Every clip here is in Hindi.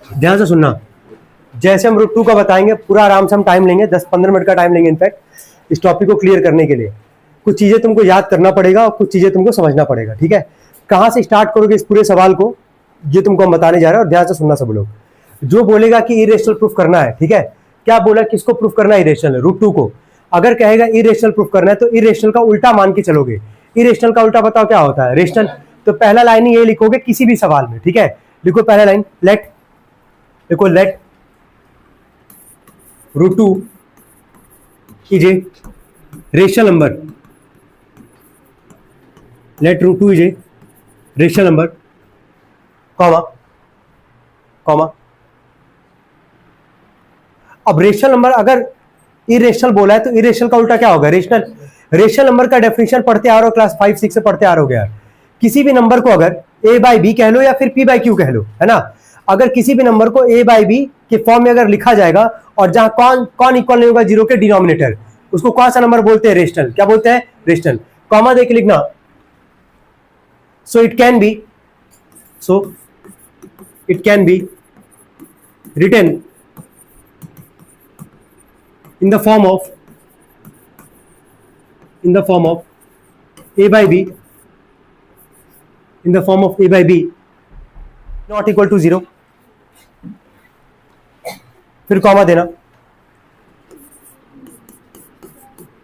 ध्यान से सुनना, जैसे हम रूट 2 का बताएंगे पूरा आराम से हम टाइम लेंगे, 10-15 मिनट का टाइम लेंगे इनफैक्ट इस टॉपिक को क्लियर करने के लिए। कुछ चीजें तुमको याद करना पड़ेगा और कुछ चीजें तुमको समझना पड़ेगा, ठीक है। कहाँ से स्टार्ट करोगे इस पूरे सवाल को, ये तुमको हम बताने जा रहे हैं, और ध्यान से सुनना सब लोग। जो बोलेगा कि इरेशनल प्रूफ करना है, ठीक है, क्या बोला, किसको प्रूफ करना है, इरेशनल, रूट 2 को। अगर कहेगा इरेशनल प्रूफ करना है तो इरेशनल का उल्टा मान के चलोगे। इरेशनल का उल्टा बताओ क्या होता है, रेशनल। तो पहला लाइन ये लिखोगे किसी भी सवाल में, ठीक है। लिखो पहला लाइन, लेट, देखो let root 2 is a rational number, let root 2 is a rational number, comma comma. अब रेशनल नंबर अगर इरेशनल बोला है तो इरेशनल का उल्टा क्या होगा, रेशनल। रेशनल नंबर का डेफिनेशन पढ़ते आ रहे हो, क्लास 5-6 से पढ़ते आ रहे हो यार। किसी भी नंबर को अगर a बाई बी कह लो या फिर p बाई क्यू कह लो, है ना। अगर किसी भी नंबर को a बाई बी के फॉर्म में अगर लिखा जाएगा और जहां कौन इक्वल नहीं होगा जीरो के डिनोमिनेटर, उसको कौन सा नंबर बोलते हैं, रेशनल। क्या बोलते हैं, रेशनल। कॉमा देके लिखना, so it can be written in the form of a by b, in the form of a by b not equal to 0, फिर कॉमा देना,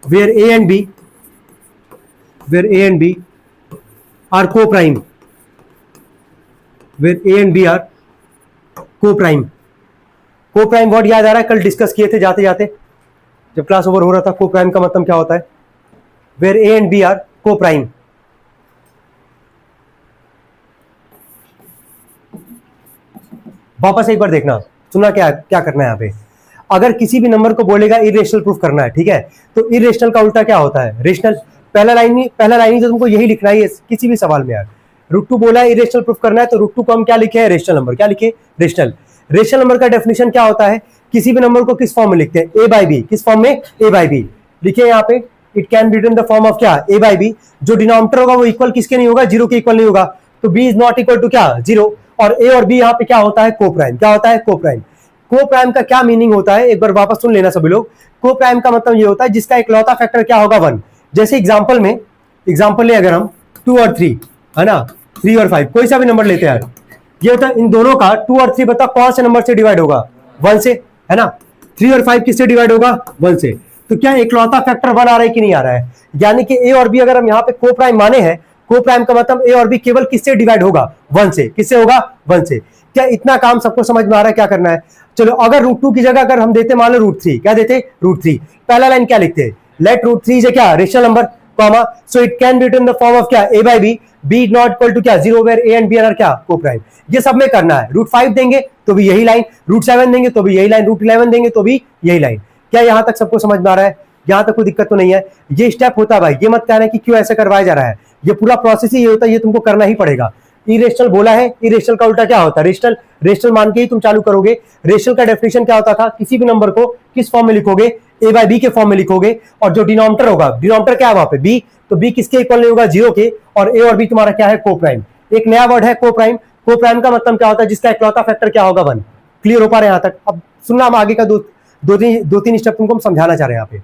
where a and b are co-prime, where a and b are co-prime। co-prime word याद आ रहा है, कल डिस्कस किए थे जाते जाते जब क्लास ओवर हो रहा था। को प्राइम का मतलब क्या होता है, where A and B are coprime. वापस एक बार देखना, सुना क्या क्या करना है यहाँ पे। अगर किसी भी नंबर को बोलेगा इरेशनल प्रूफ करना है, ठीक है, तो इरेशनल का उल्टा क्या होता है, रेशनल। पहला लाइन ही तो तुमको यही लिखना है किसी भी सवाल में यार। रूट 2 बोला है इरेशनल प्रूफ करना है, तो रूट 2 को हम क्या लिखे हैं, रेशनल नंबर। क्या लिखे, रेशनल। रेशनल नंबर का डेफिनेशन क्या होता है, किसी भी नंबर को किस फॉर्म में लिखते हैं, ए बाई बी। किस फॉर्म में, ए बाई बी। लिखिए यहाँ पे, it can be written the form of क्या, ए बाई बी। जो डिनोमिनेटर होगा वो इक्वल किसके नहीं होगा, जीरो के इक्वल नहीं होगा, तो B is not equal to क्या, जीरो। और ए और बी यहाँ पे क्या होता है, को प्राइम। क्या होता है, को प्राइम। को प्राइम का क्या मीनिंग होता है, एक बार वापस सुन लेना सभी लोग। को प्राइम का मतलब ये होता है जिसका इकलौता फैक्टर क्या होगा, 1। जैसे एग्जाम्पल ले अगर हम 2 और 3, है ना, 3 और 5, कोई सा भी नंबर लेते हैं, ये होता है इन दोनों का 2 और 3 बता कौन से नंबर से डिवाइड होगा, 1 से, है ना। 3 और 5 किससे डिवाइड होगा, 1 से। तो क्या इकलौता फैक्टर 1 आ रहा है कि नहीं आ रहा है, यानी कि ए और बी अगर हम यहाँ पे को प्राइम माने हैं, को प्राइम का मतलब ए और बी केवल किससे डिवाइड होगा, 1 से। किससे होगा, 1 से। क्या इतना काम सबको समझ में आ रहा है, क्या करना है। चलो अगर रूट 2 की जगह अगर हम देते मान लो रूट 3, क्या देते, रूट 3। पहला लाइन क्या लिखते, लेट रूट 3 इज क्या, rational number, comma, so it can be written the form of क्या, ए by b, b not equal to क्या, zero, where A and B are क्या, को प्राइम। ये सब में करना है। रूट 5 देंगे तो भी यही लाइन, रूट 7 देंगे तो भी यही लाइन, रूट 11 देंगे तो भी यही लाइन। क्या यहां तक सबको समझ में आ रहा है, यहां तक कोई दिक्कत तो नहीं है। ये स्टेप होता है भाई, ये मत कहना कि क्यों ऐसा करवाया जा रहा है, ये पूरा प्रोसेस ही ये होता है, ये तुमको करना ही पड़ेगा। इरेशनल बोला है, इरेशनल का उल्टा क्या होता है, रेशनल। रेशनल मान के ही तुम चालू करोगे। रेशनल का डेफिनेशन क्या होता था, किसी भी नंबर को किस फॉर्म में लिखोगे, ए बाई बी के फॉर्म में लिखोगे, और जो डिनोमिनेटर होगा, डिनोमिनेटर क्या है वहां पे, बी, तो बी किसके इक्वल नहीं होगा, जीरो के, और ए और बी तुम्हारा क्या है, को प्राइम। एक नया वर्ड है को प्राइम। को प्राइम का मतलब क्या होता है, जिसका इकलौता फैक्टर क्या होगा, 1। क्लियर हो पा रहे हैं यहां तक। अब सुनना, हम आगे का दो तीन स्टेप तुमको हम समझाना चाह रहे हैं यहाँ पे।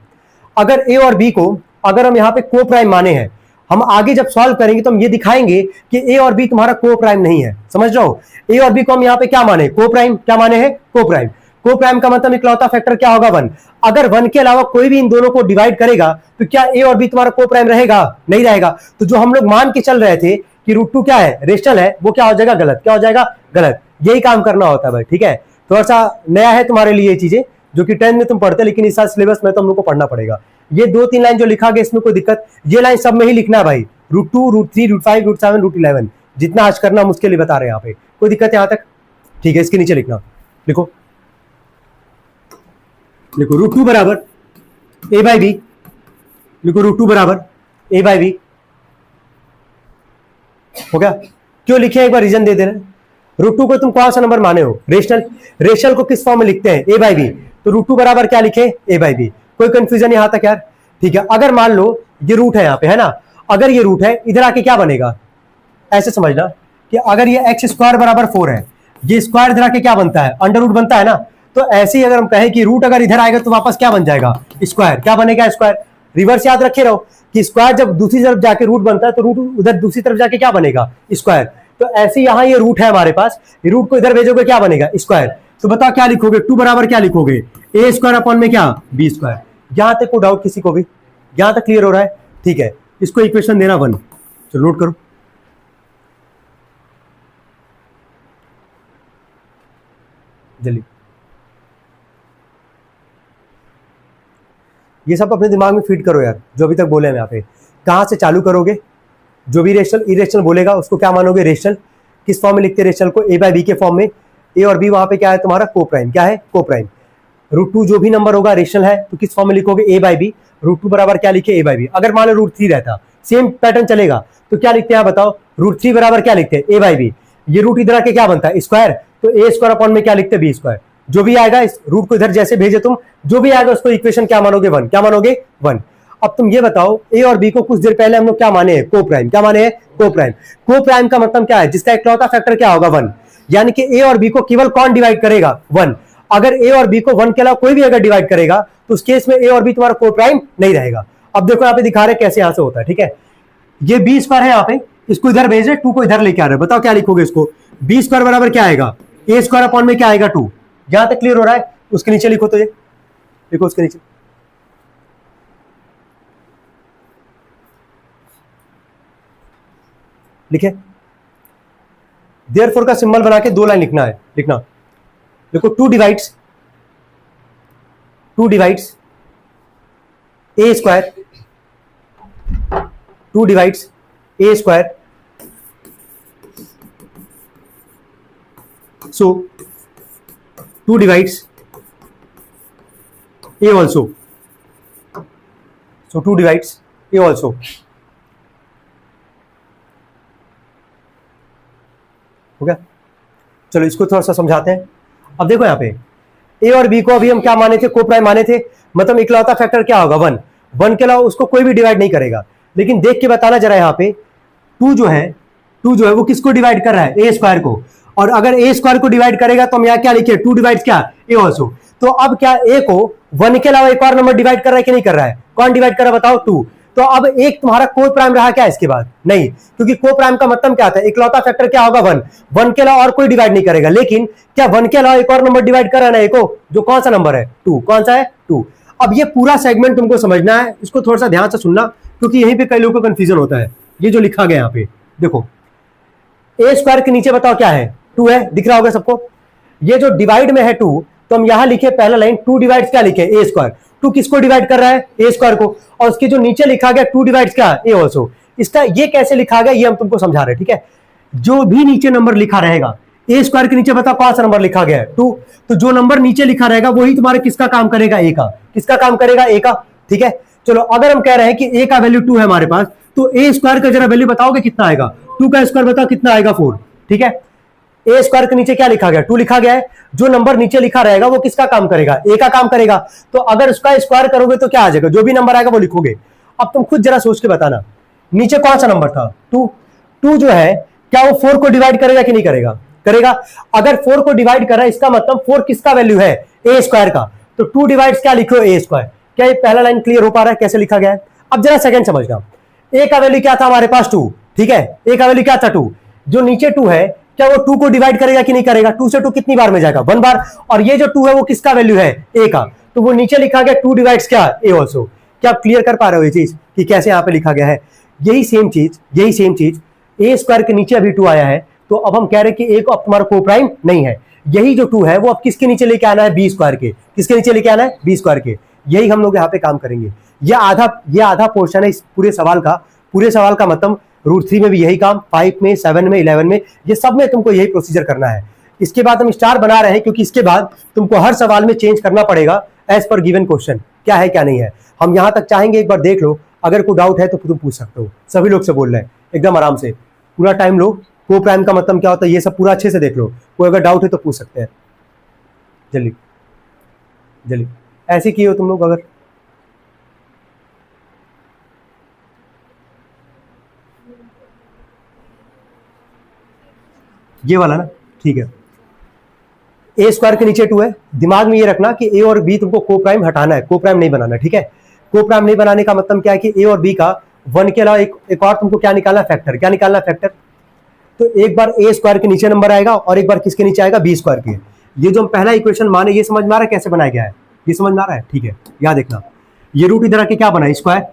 अगर ए और बी को अगर हम यहाँ पे को प्राइम माने हैं, हम आगे जब सॉल्व करेंगे तो हम ये दिखाएंगे कि ए और बी तुम्हारा को प्राइम नहीं है। समझ रहे हो, ए और बी को हम यहाँ पे क्या माने, को प्राइम। क्या माने हैं, को प्राइम। को प्राइम का मतलब इकलौता फैक्टर क्या होगा, 1। अगर 1 के अलावा कोई भी इन दोनों को डिवाइड करेगा तो क्या ए और बी तुम्हारा को प्राइम रहेगा, नहीं रहेगा। तो जो हम लोग मान के चल रहे थे कि रूट 2 क्या है, रेशनल है, वो क्या हो जाएगा, गलत। क्या हो जाएगा, गलत। यही काम करना होता है भाई, ठीक है। थोड़ा सा नया है तुम्हारे लिए ये चीजें, जो कि 10 में तुम पढ़ते, लेकिन इस साल सिलेबस में तो हम लोग को पढ़ना पड़ेगा। ये 2-3 लाइन जो लिखा गया इसमें कोई दिक्कत, ये लाइन सब में ही लिखना है भाई। Root 2, root 3, root 5, root 7, root 11, जितना आज करना मुश्किल ही बता रहे हैं यहाँ पे। कोई दिक्कत है यहाँ तक, ठीक है। इसके नीचे लिखना, लिखो रूट 2 बराबर ए बाई बी, लिखो रूट 2 बराबर ए बाई बी। हो गया, क्यों लिखे एक बार रीजन दे दे रहे। रूट 2 को तुम कौन सा नंबर माने हो, रेशनल। रेशनल को किस फॉर्म में लिखते हैं, ए बाई बी, तो रूट 2 बराबर क्या लिखे, ए बाई बी। कोई कंफ्यूजन यहां तक यार, ठीक है। अगर मान लो ये रूट है यहाँ पे, है ना, अगर ये रूट है, इधर आके क्या बनेगा, ऐसे समझना कि अगर ये एक्स स्क्वायर बराबर 4 है, ये स्क्वायर इधर आके क्या बनता है, अंडर रूट बनता है ना। तो ऐसे ही अगर हम कहें कि रूट अगर इधर आएगा तो वापस क्या बन जाएगा, स्क्वायर। क्या बनेगा, स्क्वायर। रिवर्स याद रखे रहो कि स्क्वायर जब दूसरी तरफ जाके रूट बनता है तो रूट उधर दूसरी तरफ जाके क्या बनेगा, स्क्वायर। तो ऐसे यहाँ ये रूट है हमारे पास, रूट को इधर भेजोगे क्या बनेगा, स्क्वायर। तो बताओ क्या लिखोगे, 2 बराबर क्या लिखोगे, ए स्क्वायर अपॉन में क्या, बी स्क्वायर। यहां तक कोई डाउट किसी को भी, यहां तक क्लियर हो रहा है, ठीक है। इसको इक्वेशन देना 1, चलो नोट करो। जल्दी, ये सब अपने दिमाग में फीड करो यार, जो अभी तक बोले हम यहाँ पे। कहां से चालू करोगे, जो भी रेशनल इरेशनल बोलेगा उसको क्या मानोगे, रेशनल। किस फॉर्म में लिखते हैं रेशनल को, ए बाय बी के फॉर्म में। ए और बी वहां पे क्या है तुम्हारा, को प्राइम। क्या है, को प्राइम। √2 जो भी नंबर होगा रेशनल है तो किस फॉर्म में लिखोगे, ए बाय बी। √2 बराबर क्या लिखे, ए बाय बी। अगर मान लो √3 रहता, सेम पैटर्न चलेगा, तो क्या लिखते हैं बताओ, √3 बराबर क्या लिखते हैं, ए बाय बी। ये रूट इधर आके क्या बनता है, स्क्वायर। तो ए स्क्वायर अपॉन में क्या लिखते हैं, बी स्क्वायर। जो भी आएगा इस रूट को इधर जैसे भेजे तुम, जो भी आएगा उसको इक्वेशन क्या मानोगे, 1। क्या मानोगे, 1। अब तुम ये बताओ, ए और बी को कुछ देर पहले हम लोग क्या माने हैं, को प्राइम। क्या माने हैं, को प्राइम। को प्राइम का मतलब क्या है, जिसका इकलौता फैक्टर क्या होगा, 1। यानी कि ए और बी को केवल कौन डिवाइड करेगा, 1। अगर ए और बी को 1 के अलावा कोई भी अगर डिवाइड करेगा तो उस केस में ए और बी तुम्हारा को प्राइम नहीं रहेगा। अब देखो यहाँ पे दिखा रहे कैसे यहां से होता है, ठीक है। ये बी स्क्वायर है यहाँ पे, इसको इधर भेज रहे, 2 को इधर लेके आ रहे हैं। बताओ क्या लिखोगे इसको, बी स्क्वायर बराबर क्या आएगा, ए स्क्वायर अपॉन में क्या आएगा, 2। यहां तक क्लियर हो रहा है। उसके नीचे लिखो, तो ये लिखो उसके नीचे, लिखे। देयरफॉर का सिंबल बना के 2 लाइन लिखना है, लिखना। देखो 2 divides A square, 2 divides A square, so 2 divides a also, so 2 divides a also। हो गया, चलो इसको थोड़ा सा समझाते हैं। अब देखो यहाँ पे ए और बी को अभी हम क्या माने थे, को प्राइम माने थे। मतलब इकलौता फैक्टर क्या होगा, 1। 1 के अलावा उसको कोई भी डिवाइड नहीं करेगा। लेकिन देख के बताना जरा यहाँ पे, 2 जो है वो किसको डिवाइड कर रहा है, ए स्क्वायर को। और अगर ए स्क्वायर को डिवाइड करेगा तो हम यहाँ क्या लिखे, 2 डिवाइड्स क्या, ए ऑल्सो। तो अब क्या ए को 1 के अलावा एक और नंबर डिवाइड कर रहा है कि नहीं कर रहा है, कौन डिवाइड कर रहा है बताओ, 2। तो अब एक तुम्हारा को प्राइम रहा क्या इसके बाद, नहीं, क्योंकि को प्राइम का मतलब क्या आता है, इकलौता फैक्टर क्या होगा, 1। 1 के अलावा और कोई डिवाइड नहीं करेगा। लेकिन क्या 1 के अलावा एक और नंबर डिवाइड कर रहा है ना ए को, जो कौन सा नंबर है, 2। कौन सा है, 2। अब ये पूरा सेगमेंट तुमको समझना है, इसको थोड़ा सा ध्यान से सुनना, क्योंकि यहीं पे कई लोगों को कंफ्यूजन होता है। ये जो लिखा गया यहाँ पे देखो, ए स्क्वायर के नीचे बताओ क्या है, 2 है, दिख रहा होगा सबको। ये जो डिवाइड में है 2, तो हम यहां लिखे पहला लाइन, 2 डिवाइड्स क्या लिखे, ए स्क्वायर। 2 किसको डिवाइड कर रहा है, ए स्क्वायर को। और उसके जो नीचे लिखा गया 2 डिवाइड्स क्या, ए ऑल्सो। इसका ये कैसे लिखा गया ये हम तुमको समझा रहे हैं, ठीक है। जो भी नीचे नंबर लिखा रहेगा, ए स्क्वायर के नीचे बताओ कौन सा नंबर लिखा गया है, 2। तो जो नंबर नीचे लिखा रहेगा वही तुम्हारे किसका काम करेगा, ए का। किसका काम करेगा, ए का, ठीक है। चलो अगर हम कह रहे हैं कि ए का वैल्यू 2 है हमारे पास, तो ए स्क्वायर का जरा वैल्यू बताओगे कितना आएगा, 2 का स्क्वायर बताओ कितना आएगा, 4, ठीक है। ए स्क्वायर के नीचे क्या लिखा गया, 2 लिखा गया है। जो नंबर नीचे लिखा रहेगा वो किसका काम करेगा, ए का काम करेगा। तो अगर उसका स्क्वायर करोगे तो क्या आ जाएगा, जो भी नंबर आएगा वो लिखोगे। अब तुम खुद जरा सोच के बताना, नीचे कौन सा नंबर था, 2। 2 जो है क्या वो 4 को डिवाइड करेगा कि नहीं करेगा, करेगा। अगर 4 को डिवाइड कर रहा है इसका मतलब 4 किसका वैल्यू है, ए स्क्वायर का। तो 2 डिवाइड्स क्या लिखो, ए स्क्वायर। क्या ये पहला लाइन क्लियर हो पा रहा है कैसे लिखा गया है। अब जरा सेकंड समझना, ए का वैल्यू क्या था हमारे पास, 2, ठीक है। ए का वैल्यू क्या था, 2। जो नीचे 2 है क्या वो 2 को डिवाइड करेगा कि नहीं करेगा, 2 से 2 कितनी बार में जाएगा, 1 बार। और ये जो 2 है वो किसका वैल्यू है, ए का। तो वो नीचे लिखा गया 2 डिवाइड्स क्या, ए ऑल्सो। क्या आप क्लियर कर पा रहे हो ये चीज कि कैसे यहां पे लिखा गया है। यही सेम चीज ए स्क्वायर के नीचे अभी 2 आया है, तो अब हम कह रहे हैं कि ए को अब तुम्हारा को प्राइम नहीं है। यही जो 2 है वो अब किसके नीचे लेके आना है, बी स्क्वायर के। किसके नीचे लेके आना है, बी स्क्वायर के। यही हम लोग यहाँ पे काम करेंगे। ये आधा पोर्शन है इस पूरे सवाल का मतलब √3 में भी यही काम, 5 में, 7 में, 11 में, ये सब में तुमको यही प्रोसीजर करना है। इसके बाद हम स्टार बना रहे हैं क्योंकि इसके बाद तुमको हर सवाल में चेंज करना पड़ेगा एज पर गिवन क्वेश्चन, क्या है क्या नहीं है। हम यहां तक चाहेंगे एक बार देख लो, अगर कोई डाउट है तो तुम पूछ सकते हो। सभी लोग से बोल रहे हैं, एकदम आराम से पूरा टाइम लो। को प्राइम का मतलब क्या होता है ये सब पूरा अच्छे से देख लो, कोई अगर डाउट है तो पूछ सकते हैं। जल्दी ऐसे किए हो तुम लोग, अगर ये वाला ना, ठीक है। ए स्क्वायर के नीचे 2 है, दिमाग में ये रखना कि ए और बी तुमको को प्राइम हटाना है, को प्राइम नहीं बनाना, ठीक है। को प्राइम नहीं बनाने का मतलब क्या है कि ए और बी का 1 के अलावा एक और तुमको क्या निकालना, फैक्टर। क्या निकालना, फैक्टर। तो एक बार ए स्क्वायर के नीचे नंबर आएगा और एक बार किसके नीचे आएगा, बी स्क्वायर के। ये जो हम पहला इक्वेशन माने, ये समझ में आ रहा है कैसे बनाया गया है, ये समझ में आ रहा है, ठीक है। याद देखना, ये रूट इधर आके क्या बना, स्क्वायर,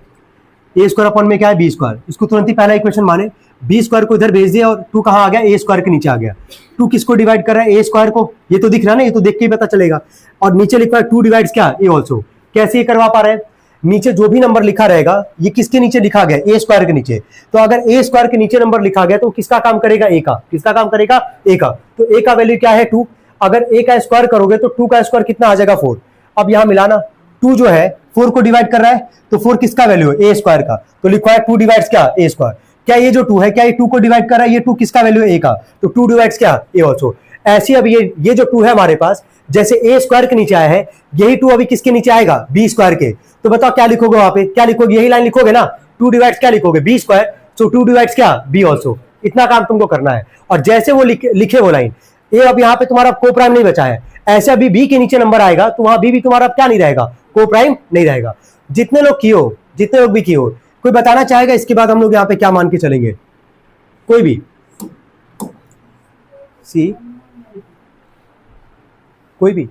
ए स्क्वायर अपॉन में क्या है, बी स्क्वायर। इसको तुरंत ही पहला इक्वेशन माने, बी स्क्वायर को इधर भेज दिया और 2 कहाँ आ गया, ए स्क्वायर के नीचे आ गया। 2 किसको डिवाइड कर रहा है, ए स्क्वायर को, ये तो दिख रहा है ना, ये तो देख के ही पता चलेगा। और नीचे लिखा है 2 डिवाइड्स क्या, ए ऑल्सो। कैसे ये करवा पा रहे हैं, नीचे जो भी नंबर लिखा रहेगा ये किसके नीचे लिखा गया, ए स्क्वायर के नीचे। तो अगर ए स्क्वायर के नीचे नंबर लिखा गया तो किसका काम करेगा, ए का। किसका काम करेगा, ए का। तो ए का वैल्यू क्या है, 2। अगर ए का स्क्वायर करोगे तो 2 का स्क्वायर कितना आ जाएगा, 4। अब यहां मिलाना, 2 जो है 4 को डिवाइड कर रहा है, तो 4 किसका वैल्यू है, ए स्क्वायर का। तो लिखा है 2 डिवाइड्स क्या, ए स्क्वायर। क्या ये जो 2 है, क्या ये 2 को डिवाइड कर रहा है, ये 2 किसका वैल्यू है, ए का। तो 2 डिवाइड्स क्या, ए ऑल्सो। ऐसी अब ये जो 2 है हमारे पास, जैसे ए स्क्वायर के नीचे आया है, यही 2 अभी किसके नीचे आएगा, बी स्क्वायर के। तो बताओ क्या लिखोगे वहां पे, क्या लिखोगे, यही लाइन लिखोगे ना, 2 डिवाइड्स क्या लिखोगे, बी स्क्वायर। सो 2 डिवाइड्स क्या, बी ऑल्सो। इतना काम तुमको करना है। और जैसे वो लिखे वो लाइन, ए अब यहाँ पे तुम्हारा को प्राइम नहीं बचा है, ऐसे अभी बी के नीचे नंबर आएगा तो वहां बी भी तुम्हारा क्या नहीं रहेगा, को प्राइम नहीं रहेगा। जितने लोग किए हो, जितने लोग भी किए हो, कोई बताना चाहेगा इसके बाद हम लोग यहाँ पे क्या मान के चलेंगे, कोई भी, सी, कोई भी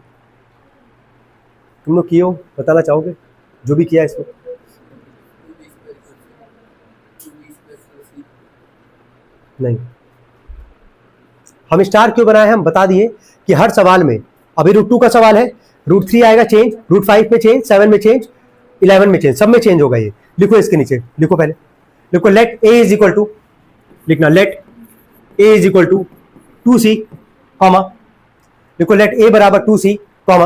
तुम लोग किए हो, बताना चाहोगे जो भी किया इसको। नहीं, हम स्टार क्यों बनाए हैं, हम बता दिए कि हर सवाल में, अभी √2 का सवाल है, √3 आएगा चेंज, √5 में चेंज, 7 में चेंज, 11 में चेंज, सब में चेंज होगा ये। लिखो इसके नीचे, लिखो पहले, लिखो let a is equal to, लिखना let a is equal to 2c, comma, लिखो लेट ए बराबर 2c, कॉमा,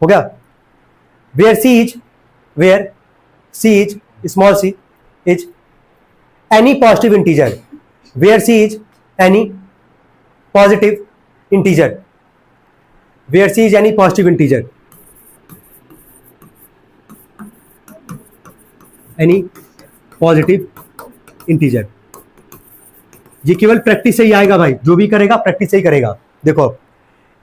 हो गया। Where c is small c is any positive integer, where c is any positive integer, where c is any positive integer, any positive integer. ये केवल प्रैक्टिस से ही आएगा भाई, जो भी करेगा प्रैक्टिस से ही करेगा। देखो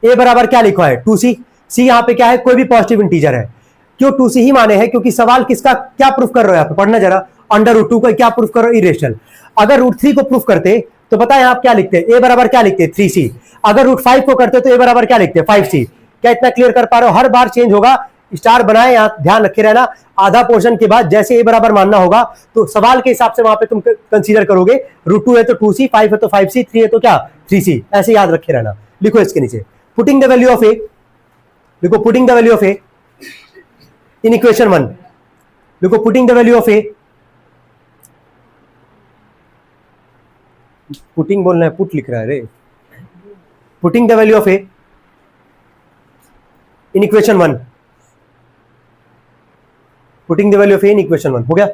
ए बराबर क्या लिखा है, 2c, c यहां पे क्या है, कोई भी पॉजिटिव इंटीजर है। क्यों 2c ही माने हैं, क्योंकि सवाल किसका क्या प्रूफ कर रहे हो, आप पढ़ना जरा, √2 का क्या प्रूफ कर रहे हो, इरेशनल। अगर √3 को प्रूफ करते तो पता है आप क्या लिखते, ए बराबर क्या लिखते, 3c। अगर √5 को करते तो ए बराबर क्या लिखते, 5c। क्या इतना क्लियर कर पा रहे हो, हर बार चेंज होगा। स्टार बनाए, यहाँ ध्यान रखे रहना, आधा पोर्शन के बाद जैसे ए बराबर मानना होगा तो सवाल के हिसाब से वहां पे तुम कंसीडर करोगे, √2 है तो 2c, 5 है तो 5c, 3 है तो क्या, 3c। ऐसे याद रखे रहना। लिखो इसके नीचे पुटिंग द वैल्यू ऑफ ए, लिखो putting the value of A in equation 1, लिखो putting the value of A, putting बोलना है, पुट लिख रहा है रे, putting the value of A in equation 1, putting the value of A in equation 1, हो गया,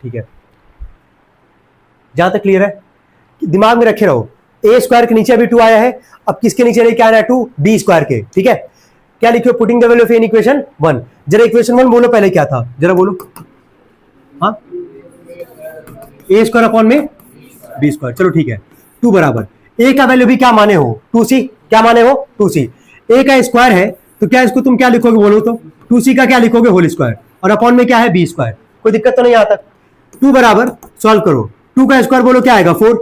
ठीक है। जहां तक क्लियर है, दिमाग में रखे रहो, ए स्क्वायर के नीचे अभी 2 आया है, अब किसके नीचे लेके आना है 2, बी स्क्वायर के, ठीक है। क्या लिखो, putting the value of A in equation 1। जरा इक्वेशन 1 बोलो पहले क्या था, जरा बोलो, हाँ, ए स्क्वायर अपॉन में बी स्क्वायर, चलो ठीक है। 2 बराबर ए का वैल्यू भी क्या माने हो, 2c, क्या माने हो, 2c। ए का स्क्वायर है तो क्या इसको तुम क्या लिखोगे बोलो तो, 2c का क्या लिखोगे, होल स्क्वायर, और अपॉन में क्या है, बी स्क्वायर। कोई दिक्कत तो नहीं आता। 2 बराबर सॉल्व करो, 2 का स्क्वायर बोलो क्या आएगा, 4,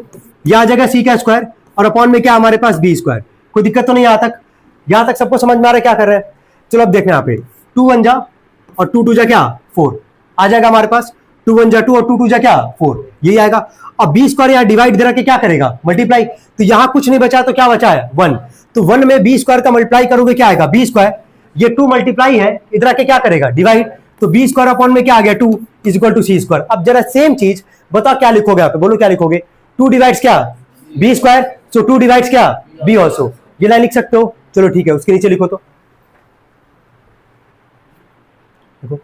यह आ जाएगा c का स्क्वायर, और अपॉन में क्या हमारे पास, बी स्क्वायर। कोई दिक्कत तो नहीं आता तक, यहां तक सबको समझ में आ रहा है क्या कर रहे हैं। चलो अब देखना यहाँ पे, 2 1 जा और 2 2 जा क्या, 4 आ जाएगा हमारे पास, 2 1 जा 2 और 2 2 जा क्या, 4, यही आएगा। अब बी स्क्वायर यहाँ डिवाइड दे रहा के क्या करेगा, मल्टीप्लाई, तो यहां कुछ नहीं बचा तो क्या बचा है, 1। तो 1 में बी स्क्वायर का मल्टीप्लाई करोगे क्या आएगा, बी स्क्वायर। ये 2 मल्टीप्लाई है, इधर आके क्या करेगा, डिवाइड, तो बी स्क्वायर अपॉन में क्या आ गया, 2 is equal to C square. अब जरा सेम चीज बताओ क्या लिखोगे यहाँ पे, बोलो क्या लिखोगे, 2 डिवाइड्स क्या, बी स्क्वायर, सो 2 डिवाइड्स क्या, बी ऑल्सो। ये लाइन लिख सकते हो, चलो ठीक है, उसके नीचे लिखो तो, देखो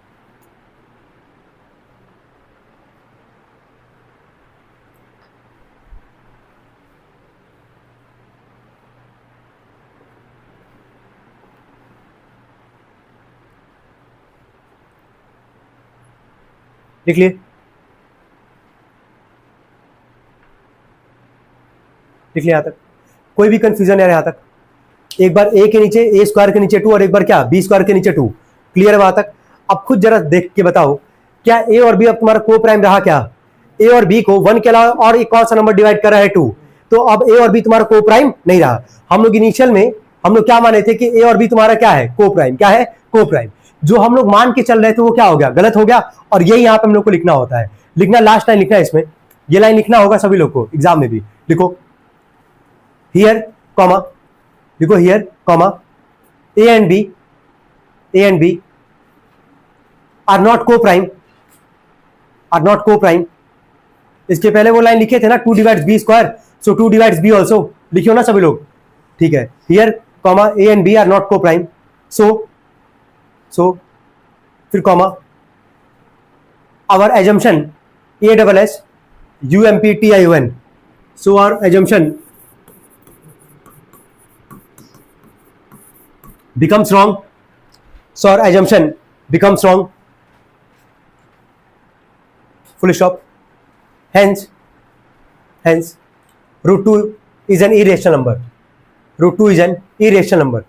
लिख लिए, लिख लिया यहां तक, कोई भी कंफ्यूजन है यहां तक, एक बार a के नीचे a स्क्वायर के नीचे 2 और एक बार क्या b स्क्वायर के नीचे 2। क्लियर है वहां तक? अब खुद जरा देख के बताओ, क्या a और b अब तुम्हारा को प्राइम रहा क्या? a और b को 1 के अलावा और एक कौन सा नंबर डिवाइड कर रहा है? 2। तो अब a और b तुम्हारा को प्राइम नहीं रहा। हम लोग इनिशियल में हम लोग क्या माने थे कि a और b तुम्हारा क्या है? को प्राइम। क्या है? को प्राइम। जो हम लोग मान के चल रहे थे वो क्या हो गया? गलत हो गया। और यही यहां पे हम लोग को लिखना होता है। लिखना, लास्ट लाइन लिखना है इसमें, ये लाइन लिखना होगा सभी लोग को एग्जाम में भी। लिखो हियर कॉमा, लिखो here comma, a and b are not coprime, are not coprime. इसके पहले वो लाइन लिखे थे ना, 2 divides b square, so 2 divides b also. लिखियो ना सभी लोग, ठीक है? Here comma a and b are not coprime, so फिर comma, our assumption a double S UMPTION, so our assumption becomes wrong, so our assumption becomes wrong, full stop. Hence root 2 is an irrational number, root 2 is an irrational number.